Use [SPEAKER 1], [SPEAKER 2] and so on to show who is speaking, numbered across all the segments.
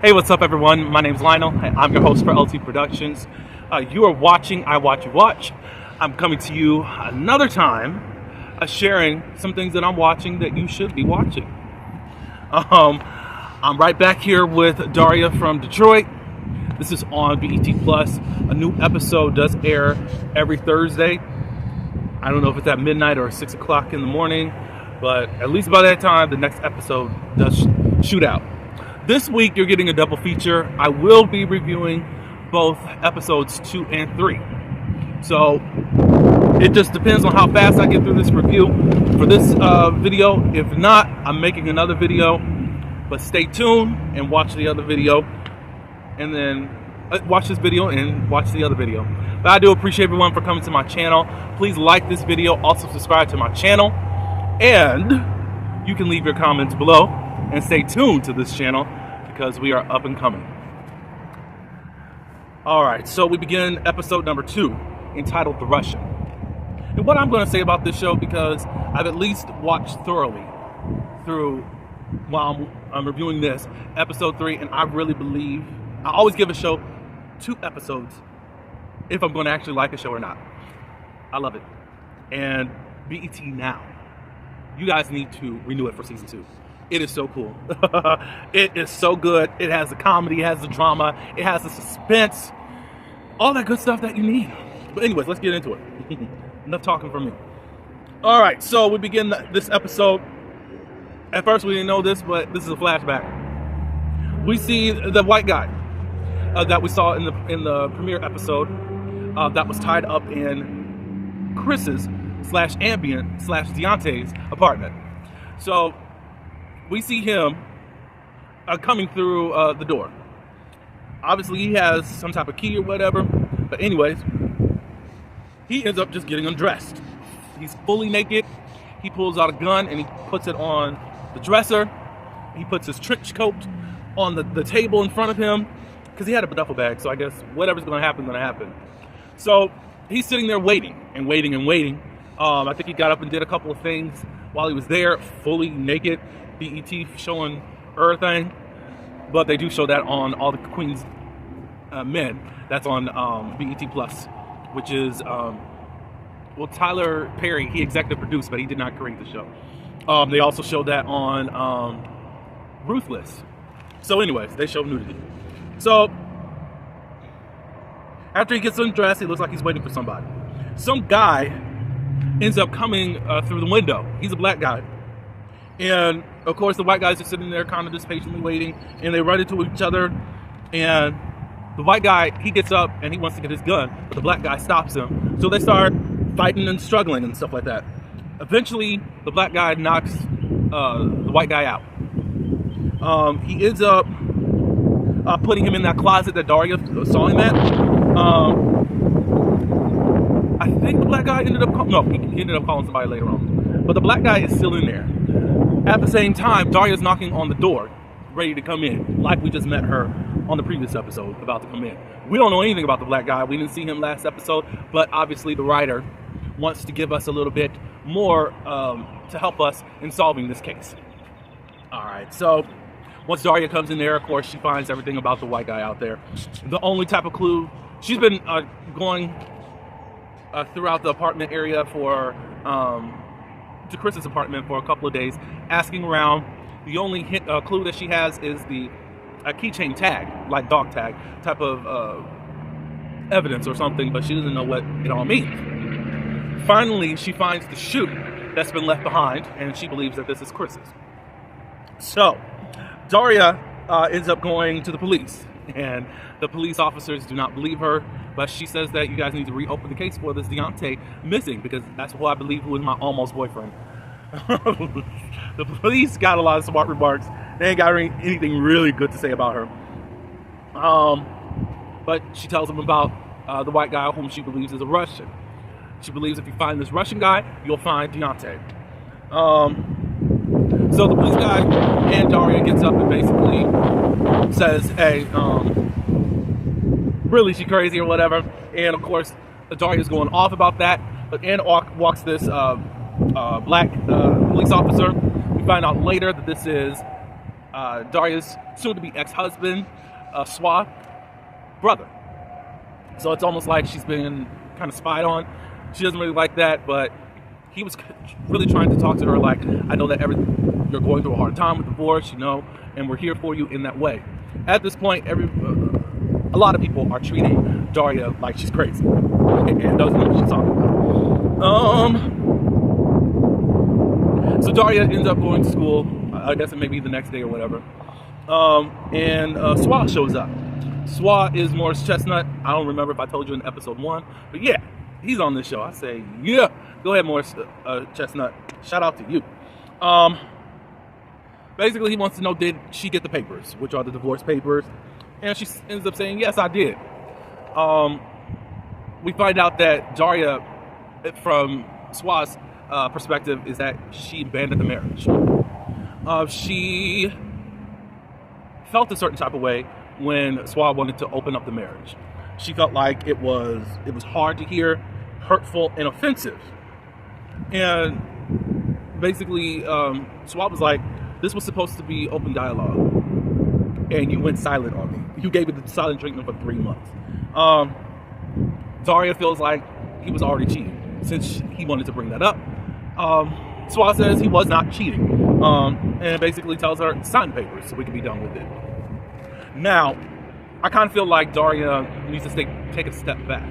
[SPEAKER 1] Hey, what's up, everyone? My name's Lionel. I'm your host for LT Productions. You are watching I Watch You Watch. I'm coming to you another time, sharing some things that I'm watching that you should be watching. I'm right back here with Diarra from Detroit. This is on BET Plus. A new episode does air every Thursday. I don't know if it's at midnight or 6 o'clock in the morning, but at least by that time, the next episode does shoot out. This week, you're getting a double feature. I will be reviewing both episodes 2 and 3. So, it just depends on how fast I get through this review for this video. If not, I'm making another video. But stay tuned and watch the other video. And then watch this video and watch the other video. But I do appreciate everyone for coming to my channel. Please like this video. Also, subscribe to my channel. And you can leave your comments below. And stay tuned to this channel because we are up and coming. Alright, so we begin episode number 2, entitled The Russian. And what I'm going to say about this show, because I've at least watched thoroughly through while I'm reviewing this, episode 3, and I really believe, I always give a show 2 episodes if I'm going to actually like a show or not. I love it. And BET now, you guys need to renew it for season 2. It is so cool. It is so good. It has the comedy, it has the drama, it has the suspense, all that good stuff that you need. But anyways, let's get into it. Enough talking from me. All right, so we begin this episode. At first, we didn't know this, but this is a flashback. We see the white guy that we saw in the premiere episode that was tied up in Chris's / Ambient / Deontay's apartment. So we see him coming through the door. Obviously, he has some type of key or whatever. But anyways, he ends up just getting undressed. He's fully naked. He pulls out a gun and he puts it on the dresser. He puts his trench coat on the table in front of him because he had a duffel bag. So I guess whatever's going to happen, going to happen. So he's sitting there waiting and waiting and waiting. I think he got up and did a couple of things while he was there, fully naked. BET showing everything, but they do show that on All the Queen's Men. That's on BET Plus, which is well, Tyler Perry, he executive produced, but he did not create the show. They also show that on Ruthless. So anyways, they show nudity. So after he gets undressed, he looks like he's waiting for somebody. Some guy ends up coming through the window. He's a black guy. And of course, the white guys are sitting there kind of just patiently waiting, and they run into each other. And the white guy, he gets up and he wants to get his gun, but the black guy stops him. So they start fighting and struggling and stuff like that. Eventually, the black guy knocks the white guy out. He ends up putting him in that closet that Diarra saw him at. I think the black guy ended up he ended up calling somebody later on. But the black guy is still in there. At the same time, Diarra's knocking on the door, ready to come in, like we just met her on the previous episode, about to come in. We don't know anything about the black guy. We didn't see him last episode, but obviously the writer wants to give us a little bit more to help us in solving this case. All right, so once Diarra comes in there, of course, she finds everything about the white guy out there. The only type of clue, she's been going throughout the apartment area for to Chris's apartment for a couple of days, asking around. The only clue that she has is a keychain tag, like dog tag type of evidence or something, but she doesn't know what it all means. Finally, she finds the shoe that's been left behind, and she believes that this is Chris's. So Diarra ends up going to the police, and the police officers do not believe her, but she says that you guys need to reopen the case for this Deontay missing, because that's who I believe who was my almost boyfriend. The police got a lot of smart remarks. They ain't got anything really good to say about her. But she tells them about the white guy whom she believes is a Russian. She believes if you find this Russian guy, you'll find Deontay. So the police guy and Diarra gets up and basically says, hey, really, she crazy or whatever. And of course, Diarra is going off about that. But in walks this black police officer. We find out later that this is Daria's soon-to-be ex-husband, Swa, brother. So it's almost like she's been kind of spied on. She doesn't really like that, but he was really trying to talk to her like, I know that you're going through a hard time with divorce, and we're here for you in that way. At this point, a lot of people are treating Daria like she's crazy and doesn't know what she's talking about. So Daria ends up going to school, I guess it may be the next day or whatever, and Swa shows up. Swa is Morris Chestnut. I don't remember if I told you in episode 1, but yeah, he's on this show. I say, yeah, go ahead, Morris Chestnut. Shout out to you. Basically, he wants to know, did she get the papers, which are the divorce papers? And she ends up saying, yes, I did. We find out that Daria, from Swa's perspective, is that she abandoned the marriage. She felt a certain type of way when Swa wanted to open up the marriage. She felt like it was hard to hear, hurtful, and offensive. And basically, Swa was like, this was supposed to be open dialogue, and you went silent on me. You gave it the silent treatment for 3 months. Daria feels like he was already cheating since he wanted to bring that up. Swa says he was not cheating, and basically tells her, sign the papers so we can be done with it. Now, I kind of feel like Daria needs to take a step back.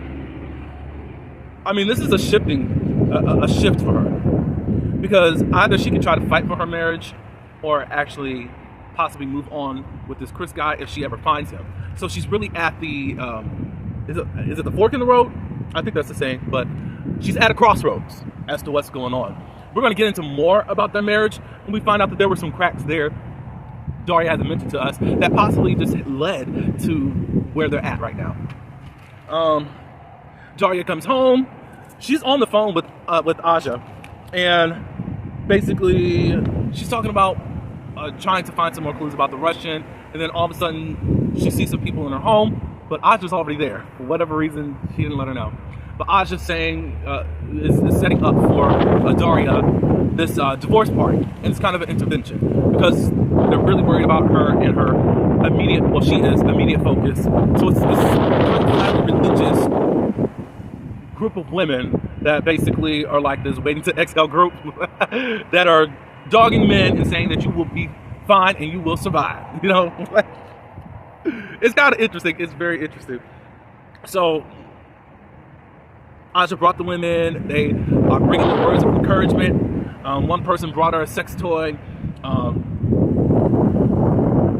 [SPEAKER 1] I mean, this is a shift for her, because either she can try to fight for her marriage, or actually possibly move on with this Chris guy if she ever finds him. So she's really at the, is it the fork in the road? I think that's the saying, but she's at a crossroads as to what's going on. We're going to get into more about their marriage, and we find out that there were some cracks there Daria hasn't mentioned to us that possibly just led to where they're at right now. Daria comes home. She's on the phone with Aja, and basically she's talking about trying to find some more clues about the Russian, and then all of a sudden she sees some people in her home, but Aja's already there. For whatever reason, she didn't let her know. But Aja's saying, is setting up for Daria this divorce party, and it's kind of an intervention because they're really worried about her and her immediate focus. So it's this highly religious group of women that basically are like this waiting to exhale group that are dogging men and saying that you will be fine and you will survive. It's kind of interesting. It's very interesting. So Aja brought the women. They are bringing the words of encouragement. One person brought her a sex toy.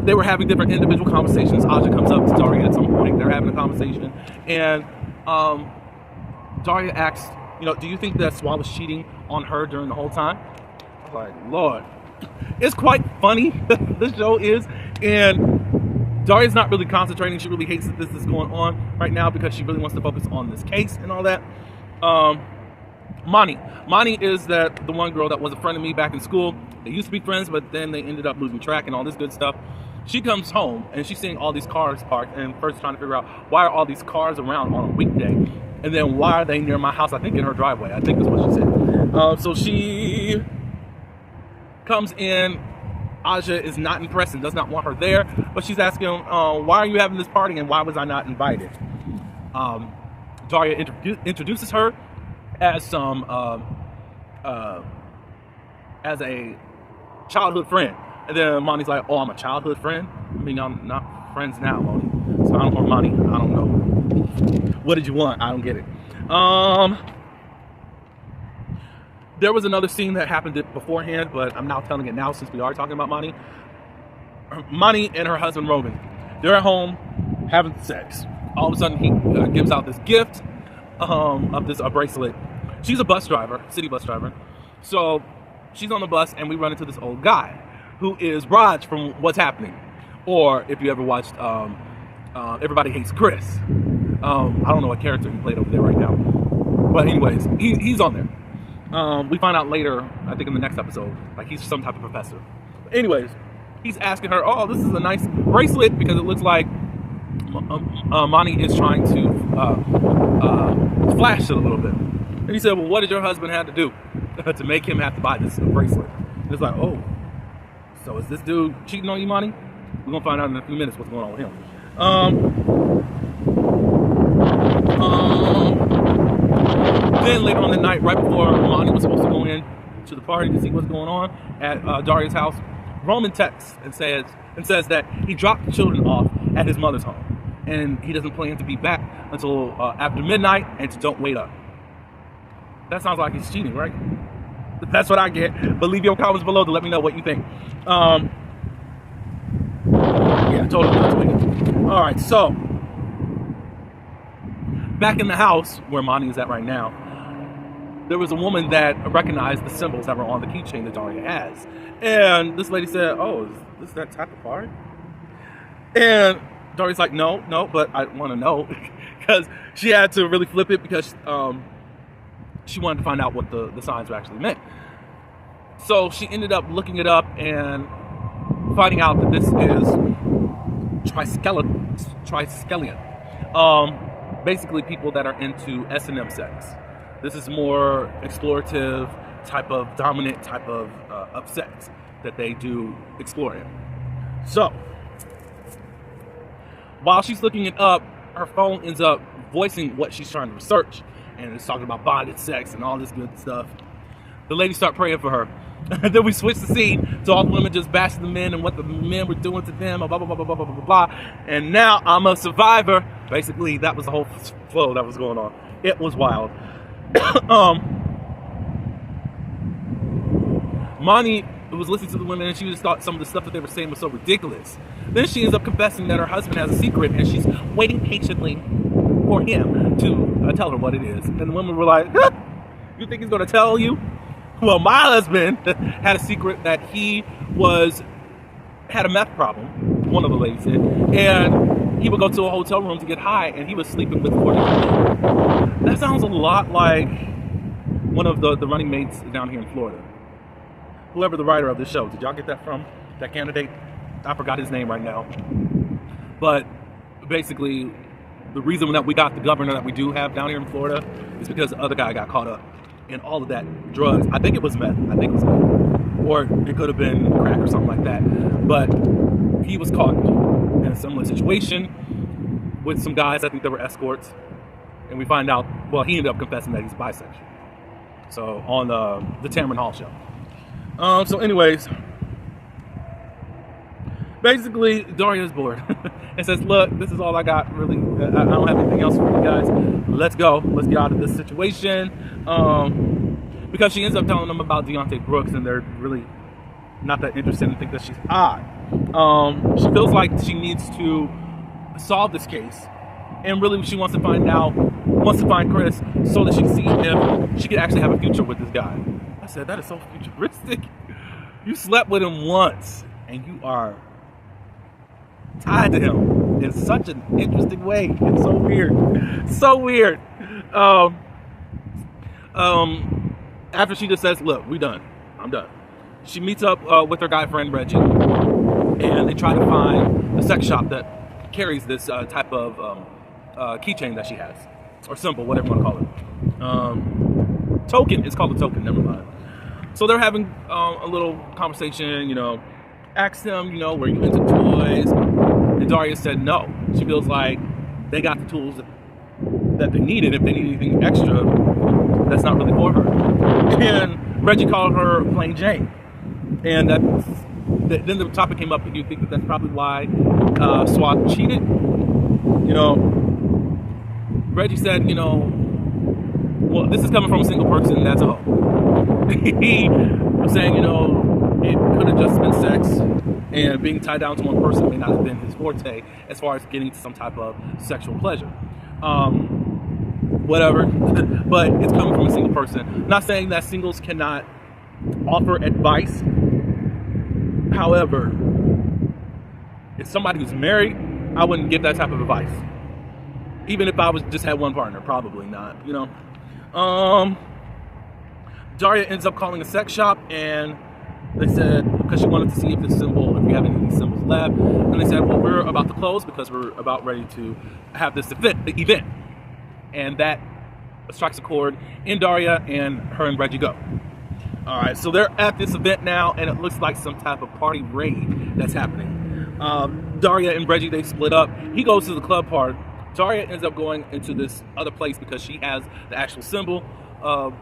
[SPEAKER 1] They were having different individual conversations. Aja comes up to Daria at some point. They're having a conversation, and Daria asks, do you think that Swa was cheating on her during the whole time? I'm like, Lord, it's quite funny. This show is, and Daria's not really concentrating. She really hates that this is going on right now because she really wants to focus on this case and all that. Mani is the one girl that was a friend of me back in school. They used to be friends, but then they ended up losing track and all this good stuff. She comes home and she's seeing all these cars parked, and first trying to figure out why are all these cars around on a weekday, and then why are they near my house? I think in her driveway. I think that's what she said. So she comes in. Aja is not impressed and does not want her there, but she's asking, why are you having this party and why was I not invited? Daria introduces her as as a childhood friend, and then Mani's like, oh, I'm a childhood friend? I mean, I'm not friends now, Mani. So I don't know, Mani, I don't know. What did you want? I don't get it. There was another scene that happened beforehand, but I'm now telling it now since we are talking about Mani. Mani and her husband Roman, they're at home having sex. All of a sudden, he gives out this gift of this bracelet. She's a bus driver, city bus driver. So she's on the bus, and we run into this old guy who is Raj from What's Happening, or if you ever watched Everybody Hates Chris. I don't know what character he played over there right now, but anyways, he's on there. We find out later, I think in the next episode, like he's some type of professor. But anyways, he's asking her, oh, this is a nice bracelet, because it looks like Mani is trying to flash it a little bit. And he said, well, what did your husband have to do to make him have to buy this bracelet? And it's like, oh, So is this dude cheating on you, Monty? We're gonna find out in a few minutes what's going on with him. Then later on the night, right before Monty was supposed to go in to the party to see what's going on at Daria's house, Roman texts and says that he dropped the children off at his mother's home, and he doesn't plan to be back until after midnight, and to don't wait up. That sounds like he's cheating, right? That's what I get. But leave your comments below to let me know what you think. Yeah, totally not tweaking. All right, so back in the house where Monty is at right now, there was a woman that recognized the symbols that were on the keychain that Daria has. And this lady said, "Oh, is this that type of card?" And Daria's like, no, but I want to know. Because she had to really flip it because she wanted to find out what the signs actually meant. So she ended up looking it up and finding out that this is triskelion. Basically people that are into S&M sex. This is more explorative type of dominant type of sex that they do explore in. So while she's looking it up, her phone ends up voicing what she's trying to research, and it's talking about bondage sex and all this good stuff. The ladies start praying for her. Then we switch the scene to all the women just bashing the men and what the men were doing to them, blah, blah, blah, blah, blah, blah, blah, blah. And now I'm a survivor. Basically, that was the whole flow that was going on. It was wild. Monty was listening to the women, and she just thought some of the stuff that they were saying was so ridiculous. Then she ends up confessing that her husband has a secret, and she's waiting patiently for him to tell her what it is. And the women were like, "You think he's going to tell you?" Well, my husband had a secret that he had a meth problem, one of the ladies said, and he would go to a hotel room to get high, and he was sleeping with 40 women. That sounds a lot like one of the running mates down here in Florida. Whoever the writer of this show, did y'all get that from? That candidate? I forgot his name right now. But basically, the reason that we got the governor that we do have down here in Florida is because the other guy got caught up in all of that drugs. I think it was meth. Or it could have been crack or something like that. But he was caught in a similar situation with some guys. I think they were escorts. And we find out, well, he ended up confessing that he's bisexual. So on the Tamron Hall show. So anyways, basically Daria is bored and says, "Look, this is all I got, really. I don't have anything else for you guys. Let's go. Let's get out of this situation." Because she ends up telling them about Deontay Brooks, and they're really not that interested and think that she's odd. She feels like she needs to solve this case, and really she wants to find Chris so that she can see if she can actually have a future with this guy. I said, that is so futuristic. You slept with him once, and you are tied to him in such an interesting way. It's so weird. So weird. After she just says, "Look, we done. I'm done." She meets up with her guy friend Reggie, and they try to find the sex shop that carries this type of keychain that she has, or symbol, whatever you want to call it. Token. It's called a token. Never mind. So they're having a little conversation. Asked him, were you into toys? And Daria said no. She feels like they got the tools that they needed. If they need anything extra, that's not really for her. And Reggie called her plain Jane. And then the topic came up, and you think that that's probably why Swat cheated? Reggie said, well, this is coming from a single person, that's all. He was saying, it could have just been sex, and being tied down to one person may not have been his forte as far as getting to some type of sexual pleasure. Whatever, but it's coming from a single person. I'm not saying that singles cannot offer advice. However, if somebody who's married, I wouldn't give that type of advice. Even if I just had one partner, probably not, Daria ends up calling a sex shop, and they said, because she wanted to see if you have any of these symbols left, and they said, well, we're about to close because we're about ready to have this event. And that strikes a chord in Daria, and her and Reggie go. All right, so they're at this event now, and it looks like some type of party raid that's happening. Daria and Reggie, they split up. He goes to the club part. Daria ends up going into this other place because she has the actual symbol of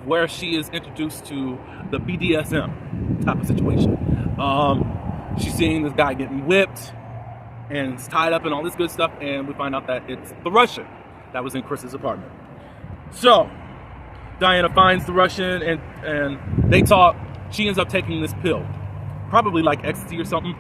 [SPEAKER 1] where she is introduced to the BDSM type of situation. She's seeing this guy getting whipped and is tied up and all this good stuff, and we find out that it's the Russian that was in Chris's apartment. So Diana finds the Russian, and they talk. She ends up taking this pill, probably like ecstasy or something,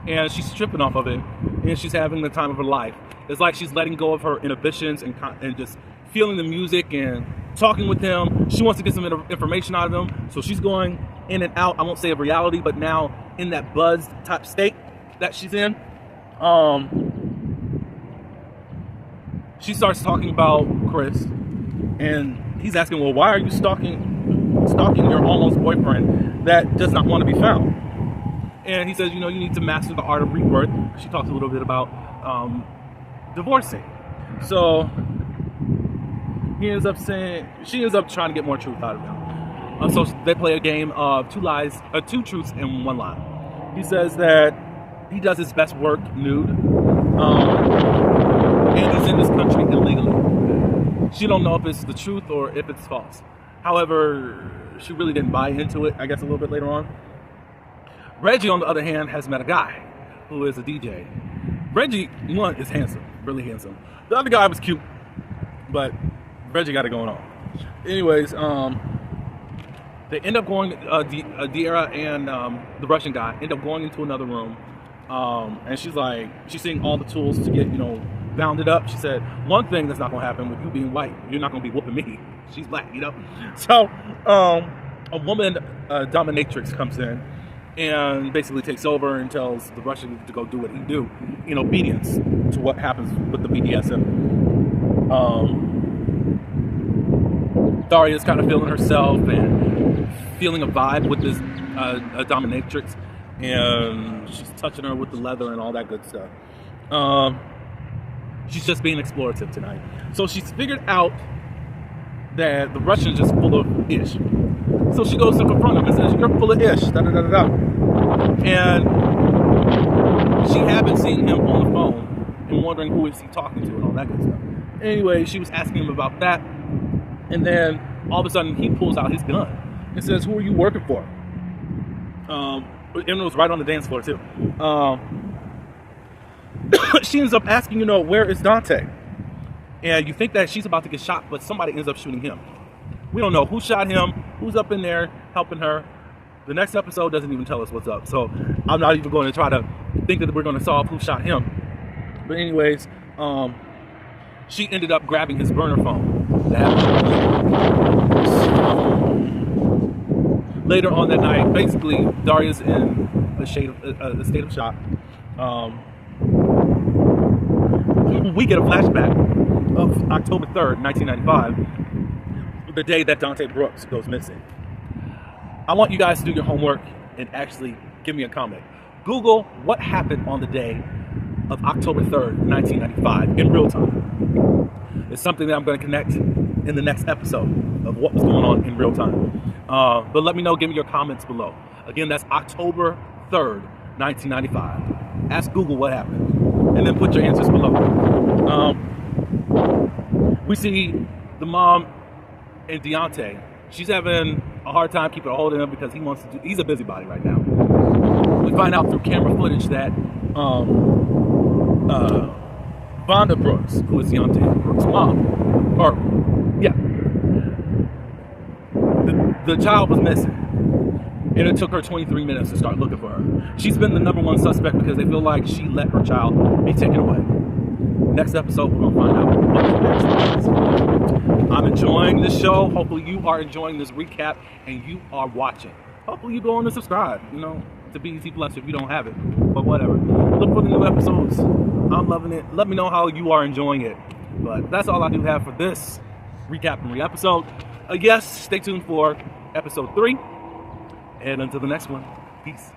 [SPEAKER 1] and she's tripping off of it, and she's having the time of her life. It's like she's letting go of her inhibitions and just feeling the music and talking with him. She wants to get some information out of him, so she's going in and out, I won't say of reality, but now in that buzz type state that she's in. She starts talking about Chris, and he's asking, well, why are you stalking your almost boyfriend that does not want to be found? And he says, you need to master the art of rebirth. She talks a little bit about divorcing. So she ends up trying to get more truth out of him. So they play a game of two truths and one lie. He says that he does his best work nude, and he's in this country illegally. She don't know if it's the truth or if it's false. However, she really didn't buy into it, I guess, a little bit later on. Reggie, on the other hand, has met a guy who is a DJ. Reggie, one, is handsome, really handsome. The other guy was cute, but Reggie got it going on. Anyways, they end up going, Diarra and the Russian guy end up going into another room. And she's seeing all the tools to get, bounded up. She said, one thing that's not going to happen with you being white, you're not going to be whooping me. She's black, So, a woman dominatrix comes in and basically takes over and tells the Russian to go do what he do in obedience to what happens with the BDSM. Daria's kind of feeling herself and feeling a vibe with this dominatrix, and she's touching her with the leather and all that good stuff. She's just being explorative tonight. So she's figured out that the Russian's just full of ish. So she goes to confront him and says, you're full of ish, da-da-da-da-da. And she had been seeing him on the phone and wondering who is he talking to and all that good stuff. Anyway, she was asking him about that. And then all of a sudden he pulls out his gun and says, who are you working for? And it was right on the dance floor too. She ends up asking, where is Dante? And you think that she's about to get shot, but somebody ends up shooting him. We don't know who shot him, who's up in there helping her. The next episode doesn't even tell us what's up. So I'm not even going to try to think that we're going to solve who shot him. But anyways, she ended up grabbing his burner phone. Later on that night, basically, Daria's in a state of shock. We get a flashback of October 3rd, 1995, the day that Dante Brooks goes missing. I want you guys to do your homework and actually give me a comment. Google what happened on the day of October 3rd, 1995 in real time. It's something that I'm going to connect in the next episode of what was going on in real time. But let me know, give me your comments below. Again, that's October 3rd, 1995. Ask Google what happened, and then put your answers below. We see the mom and Deontay. She's having a hard time keeping a hold of him because he's a busybody right now. We find out through camera footage that Vonda Brooks, who is Deontay Brooks' mom, the child was missing. And it took her 23 minutes to start looking for her. She's been the #1 suspect because they feel like she let her child be taken away. Next episode, we're going to find out what the next is. I'm enjoying this show. Hopefully you are enjoying this recap and you are watching. Hopefully you go on and subscribe, to BET Plus if you don't have it. But whatever. Look for the new episodes. I'm loving it. Let me know how you are enjoying it. But that's all I do have for this recap and re-episode. Yes, stay tuned for episode 3. And until the next one, peace.